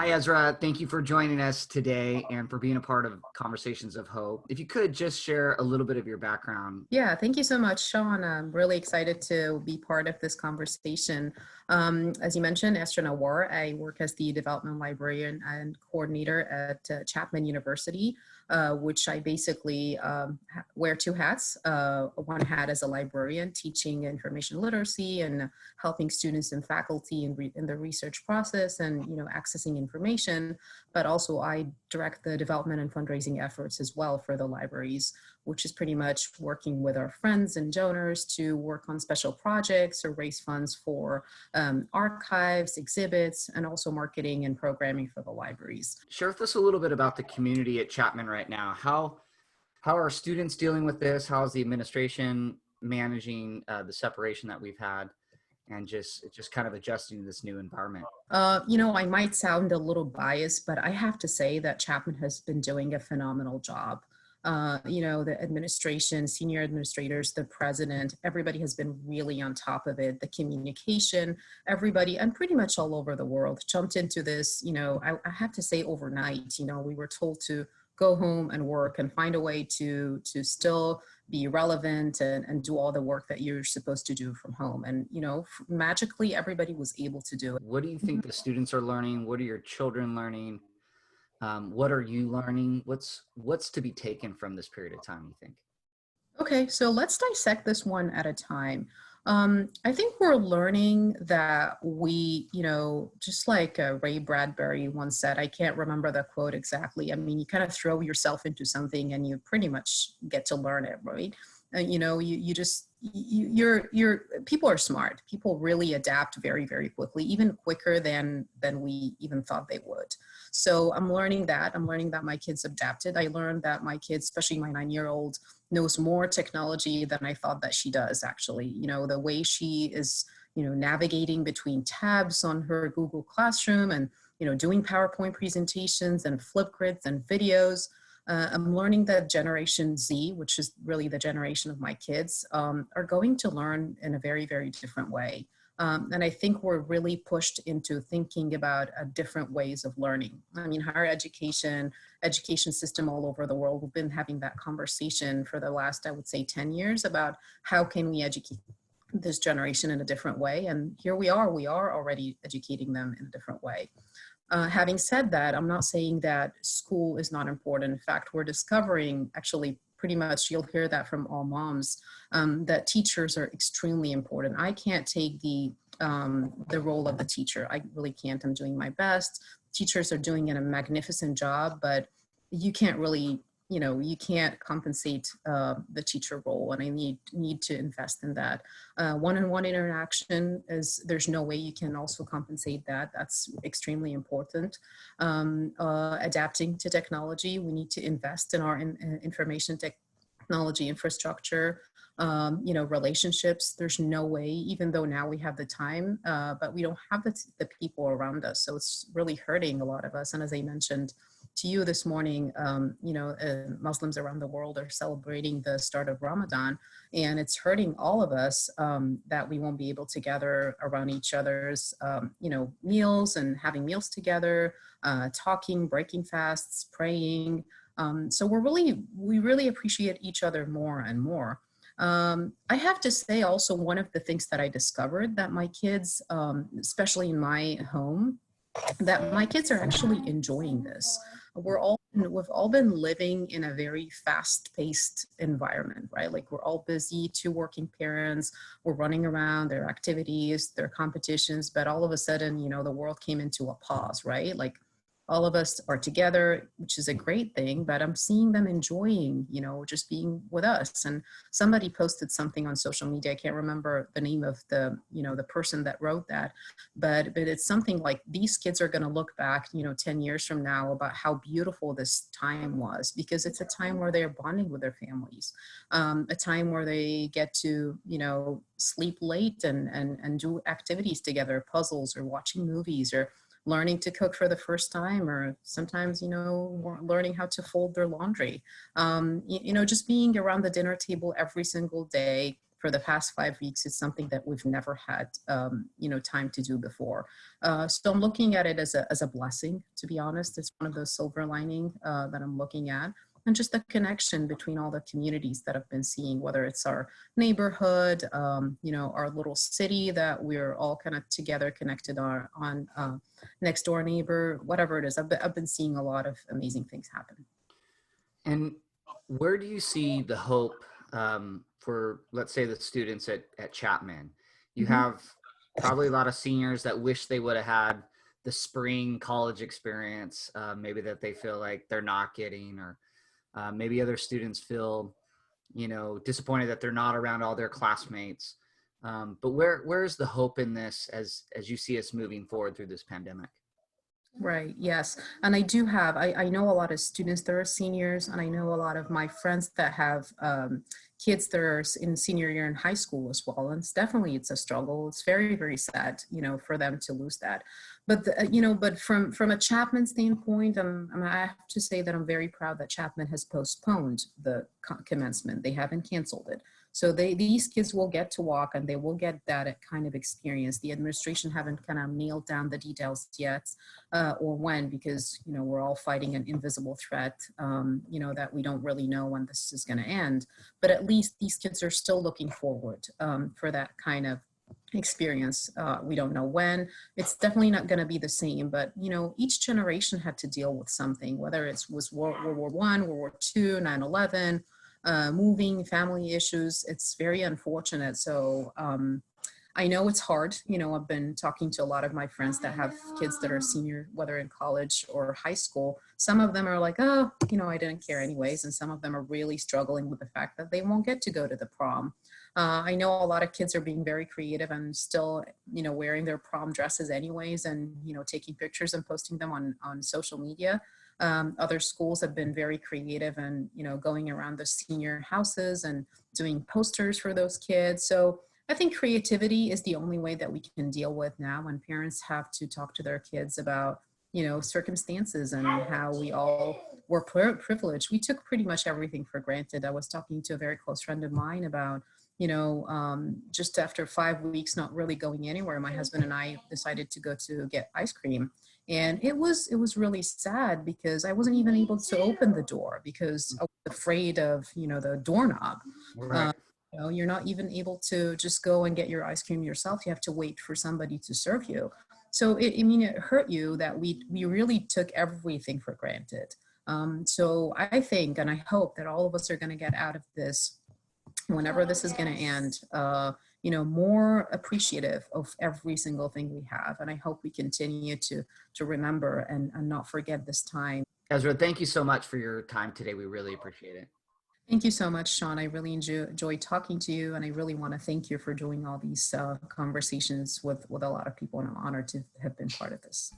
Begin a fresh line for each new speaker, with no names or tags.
Hi, Ezra. Thank you for joining us today and for being a part of Conversations of Hope. If you could just share a little bit of your background.
Yeah, thank you so much, Sean. I'm really excited to be part of this conversation. As you mentioned, Essraa Nawar, I work as the development librarian and coordinator at Chapman University, which I basically wear two hats. One hat as a librarian, teaching information literacy and helping students and faculty in the research process and accessing information. But also I direct the development and fundraising efforts as well for the libraries, which is pretty much working with our friends and donors to work on special projects or raise funds for archives, exhibits, and also marketing and programming for the libraries.
Share with us a little bit about the community at Chapman right now. How are students dealing with this? How is the administration managing the separation that we've had and just kind of adjusting to this new environment?
I might sound a little biased, but I have to say that Chapman has been doing a phenomenal job. The administration, senior administrators, the president, everybody has been really on top of it. The communication, everybody, and pretty much all over the world jumped into this, I have to say overnight. We were told to go home and work and find a way to still be relevant and do all the work that you're supposed to do from home. And, magically everybody was able to do it.
What do you think the students are learning? What are your children learning? What are you learning? What's to be taken from this period of time, you think?
Okay, so let's dissect this one at a time. I think we're learning that we, just like Ray Bradbury once said, I can't remember the quote exactly. I mean, you kind of throw yourself into something and you pretty much get to learn it, right? People are smart. People really adapt very, very quickly, even quicker than we even thought they would. So I'm learning that. My kids adapted. I learned that my kids, especially my 9-year-old, knows more technology than I thought that she does, actually. The way she is, navigating between tabs on her Google Classroom and, doing PowerPoint presentations and Flipgrids and videos. I'm learning that Generation Z, which is really the generation of my kids, are going to learn in a very, very different way. And I think we're really pushed into thinking about different ways of learning. I mean, higher education system all over the world, we've been having that conversation for the last, I would say, 10 years about how can we educate this generation in a different way. And here we are already educating them in a different way. Having said that, I'm not saying that school is not important. In fact, we're discovering, actually, pretty much you'll hear that from all moms, that teachers are extremely important. I can't take the role of the teacher. I really can't. I'm doing my best. Teachers are doing a magnificent job, but you can't really, you can't compensate the teacher role, and I need to invest in that. One-on-one interaction there's no way you can also compensate that. That's extremely important. Adapting to technology, we need to invest in our information technology infrastructure. Relationships, there's no way, even though now we have the time, but we don't have the people around us. So it's really hurting a lot of us. And as I mentioned to you this morning, Muslims around the world are celebrating the start of Ramadan, and it's hurting all of us that we won't be able to gather around each other's, meals and having meals together, talking, breaking fasts, praying. So we really appreciate each other more and more. I have to say also, one of the things that I discovered that my kids, especially in my home, that my kids are actually enjoying this. We've all been living in a very fast-paced environment, right? Like we're all busy, two working parents, we're running around, their activities, their competitions, but all of a sudden, the world came into a pause, right? Like all of us are together, which is a great thing, but I'm seeing them enjoying, just being with us. And somebody posted something on social media. I can't remember the name of the person that wrote that, but it's something like, these kids are going to look back, 10 years from now about how beautiful this time was, because it's a time where they're bonding with their families, a time where they get to, sleep late and do activities together, puzzles or watching movies or learning to cook for the first time, or sometimes, learning how to fold their laundry. Just being around the dinner table every single day for the past 5 weeks is something that we've never had, time to do before. So I'm looking at it as a blessing, to be honest. It's one of those silver lining that I'm looking at. And just the connection between all the communities that I've been seeing, whether it's our neighborhood, our little city that we're all kind of together connected on next door neighbor, whatever it is. I've been seeing a lot of amazing things happen.
And where do you see the hope for, let's say, the students at Chapman? You
Mhm.
have probably a lot of seniors that wish they would have had the spring college experience, maybe that they feel like they're not getting, or maybe other students feel, disappointed that they're not around all their classmates. But where's the hope in this as you see us moving forward through this pandemic?
Right, yes. And I know a lot of students that are seniors, and I know a lot of my friends that have kids that are in senior year in high school as well. And it's a struggle. It's very, very sad, for them to lose that. But, but from a Chapman standpoint, I have to say that I'm very proud that Chapman has postponed the commencement. They haven't canceled it. So these kids will get to walk and they will get that kind of experience. The administration haven't kind of nailed down the details yet, or when, because we're all fighting an invisible threat, that we don't really know when this is going to end. But at least these kids are still looking forward for that kind of experience. We don't know when. It's definitely not going to be the same, but each generation had to deal with something, whether it was World War One, World War Two, 9/11, moving, family issues. It's very unfortunate. So I know it's hard. I've been talking to a lot of my friends that have kids that are senior, whether in college or high school. Some of them are like, oh, I didn't care anyways. And some of them are really struggling with the fact that they won't get to go to the prom. I know a lot of kids are being very creative and still, wearing their prom dresses anyways, and, taking pictures and posting them on social media. Other schools have been very creative and, going around the senior houses and doing posters for those kids. So I think creativity is the only way that we can deal with now when parents have to talk to their kids about, circumstances and how we all were privileged. We took pretty much everything for granted. I was talking to a very close friend of mine about, just after 5 weeks not really going anywhere, my husband and I decided to go to get ice cream. And it was really sad because I wasn't even able to open the door because I was afraid of, the doorknob.
Right.
You're not even able to just go and get your ice cream yourself. You have to wait for somebody to serve you. So it hurt you that we really took everything for granted. So I think, and I hope that all of us are going to get out of this, whenever this is going to end, more appreciative of every single thing we have. And I hope we continue to remember and not forget this time.
Ezra, thank you so much for your time today. We really appreciate it.
Thank you so much, Sean. I really enjoyed talking to you, and I really want to thank you for doing all these conversations with a lot of people, and I'm honored to have been part of this.